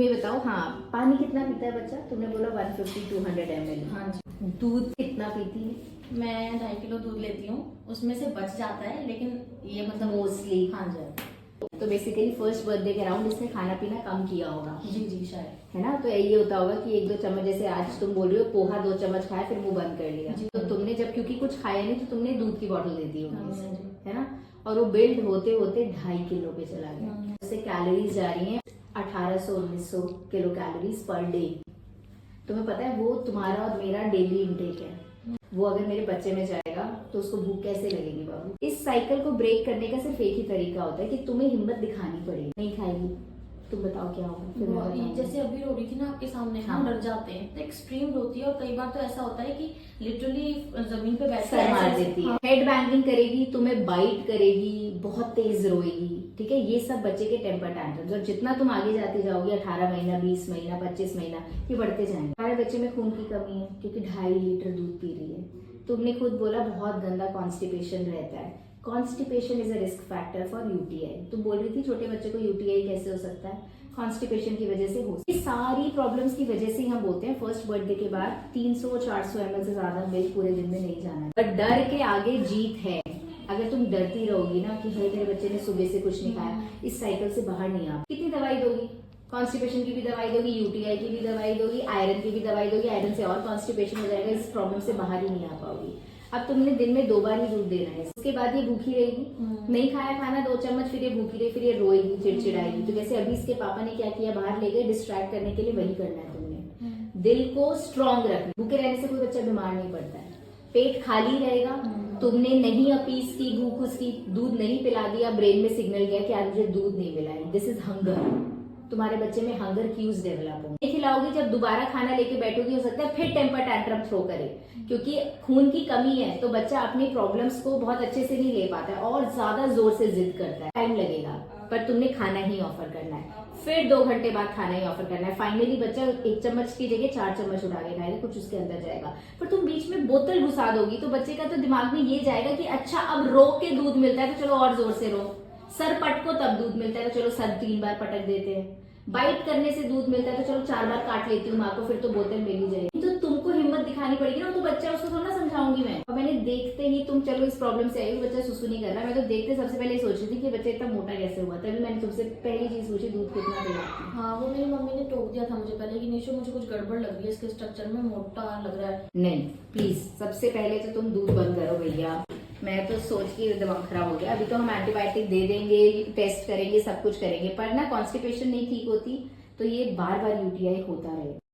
ये बताओ, हाँ, पानी कितना पीता है बच्चा? तुमने बोला 150-200 ml। हाँ जी। दूध कितना पीती है? मैं 2.5 किलो दूध लेती हूँ, उसमें से बच जाता है, लेकिन ये मतलब मोस्टली। हाँ जी। तो बेसिकली फर्स्ट बर्थडे के अराउंड इसने खाना पीना कम किया होगा। जी जी शायद। है ना? तो यही होता होगा कि 1-2 चम्मच, जैसे आज तुम बोल रही हो पोहा 2 चम्मच खाया फिर मुंह बंद कर लिया, तो तुमने जब क्योंकि कुछ खाया नहीं तो तुमने दूध की बोतल दे दी होगी इसे, है ना? और वो बिल्ड होते होते 2.5 किलो पे चला गया। उससे कैलोरीज जा रही हैं 1800-1900 किलो कैलोरीज पर डे। तुम्हें पता है वो तुम्हारा और मेरा डेली इनटेक है। वो अगर मेरे बच्चे में जाएगा तो उसको भूख कैसे लगेगी बाबू? इस साइकिल को ब्रेक करने का सिर्फ एक ही तरीका होता है कि तुम्हें हिम्मत दिखानी पड़ेगी। नहीं खाएगी, तुम बताओ क्या होगा? फिर मैं बताऊंगी। जैसे अभी रो रही थी ना आपके सामने, हाँ। हम डर जाते हैं तो एक्सट्रीम रोती है, और कई बार तो ऐसा होता है कि लिटरली जमीन पे बैठ सर मार देती है, हेड बैंगिंग करेगी, तुम्हें बाइट करेगी, बहुत तेज रोएगी। ठीक है, ये सब बच्चे के टेम्पर टैंट्रम्स। और जितना तुम आगे जाती जाओगी, 18 महीना, 20 महीना, 25 महीना, ये बढ़ते जाएंगे। हमारे बच्चे में खून की कमी है क्योंकि 2.5 लीटर दूध पी रही है। तुमने खुद बोला बहुत गंदा कॉन्स्टिपेशन रहता है। Constipation is a risk factor for UTI. तुम बोल रही थी छोटे बच्चे को यूटीआई कैसे हो सकता है? कॉन्स्टिपेशन की वजह से हो सकता है। ये सारी प्रॉब्लम्स की वजह से हम बोलते हैं फर्स्ट बर्थडे के बाद 300-400 ml से ज्यादा मिल्क पूरे दिन में नहीं जाना है। पर डर के आगे जीत है। अगर तुम डरती रहोगी ना कि भाई मेरे बच्चे ने सुबह से कुछ नहीं खाया, इस साइकिल से बाहर नहीं आ। कितनी दवाई दोगी? कॉन्स्टिपेशन की भी दवाई दोगी, यूटीआई की भी दवाई दोगी, आयरन की भी दवाई दोगी। आयरन से और कॉन्स्टिपेशन हो जाएगा, इस प्रॉब्लम से बाहर ही नहीं आ पाओगी। अब तुमने दिन में 2 बार ही दूध देना है, उसके बाद ये भूखी रहेगी। नहीं खाया खाना 2 चम्मच, फिर ये भूखी रही, फिर ये रोएगी, चिड़चिड़ाएगी। तो जैसे अभी इसके पापा ने क्या किया, बाहर ले गए डिस्ट्रैक्ट करने के लिए, वही करना है तुमने। दिल को स्ट्रांग रखना। भूखे रहने से कोई बच्चा बीमार नहीं पड़ता है। पेट खाली रहेगा, तुमने नहीं अपीस की, भूख उसकी, दूध नहीं पिला दिया, ब्रेन में सिग्नल गया कि आज मुझे दूध नहीं मिला है, दिस इज हंगर। तुम्हारे बच्चे में हंगर क्यूज डेवलप होंगे। नहीं खिलाओगी, जब दोबारा खाना लेके बैठोगी हो सकता है फिर टेम्पर टैंट्रम थ्रो करे, क्योंकि खून की कमी है तो बच्चा अपनी प्रॉब्लम्स को बहुत अच्छे से नहीं ले पाता है और ज्यादा जोर से जिद करता है। टाइम लगेगा, पर तुमने खाना ही ऑफर करना है, फिर 2 घंटे बाद खाना ही ऑफर करना है। फाइनली बच्चा 1 चम्मच की जगह 4 चम्मच उठा के खाएगा, कुछ उसके अंदर जाएगा। पर तुम बीच में बोतल घुसा दोगी तो बच्चे का तो दिमाग में ये जाएगा कि अच्छा अब रो के दूध मिलता है तो चलो और जोर से रो, सर पटको तब दूध मिलता है तो चलो सर 3 बार पटक देते हैं, बाइट करने से दूध मिलता है तो चलो 4 बार काट लेती हूँ माँ को, फिर तो बोतल मिल ही जाएगी। तो तुमको हिम्मत दिखानी पड़ेगी ना, तो बच्चा उसको थोड़ा ना समझाऊंगी मैं। और मैंने देखते ही, तुम चलो इस प्रॉब्लम से आई, बच्चा सुसु नहीं कर रहा, मैं तो देखते सबसे पहले सोच रही थी कि बच्चा इतना मोटा कैसे हुआ। तभी मैंने तुमसे पहली चीज पूछी दूध कितना पिलाती है। हाँ, वो मेरी मम्मी ने टोक दिया था मुझे पहले कि निशो मुझे कुछ गड़बड़ लग रही है, इसके स्ट्रक्चर में मोटा लग रहा है। नहीं, प्लीज सबसे पहले तो तुम दूध बंद करो भैया। मैं तो सोच के दिमाग खराब हो गया। अभी तो हम एंटीबायोटिक दे देंगे, टेस्ट करेंगे, सब कुछ करेंगे, पर ना कॉन्स्टिपेशन नहीं ठीक होती तो ये बार बार यूटीआई होता रहे।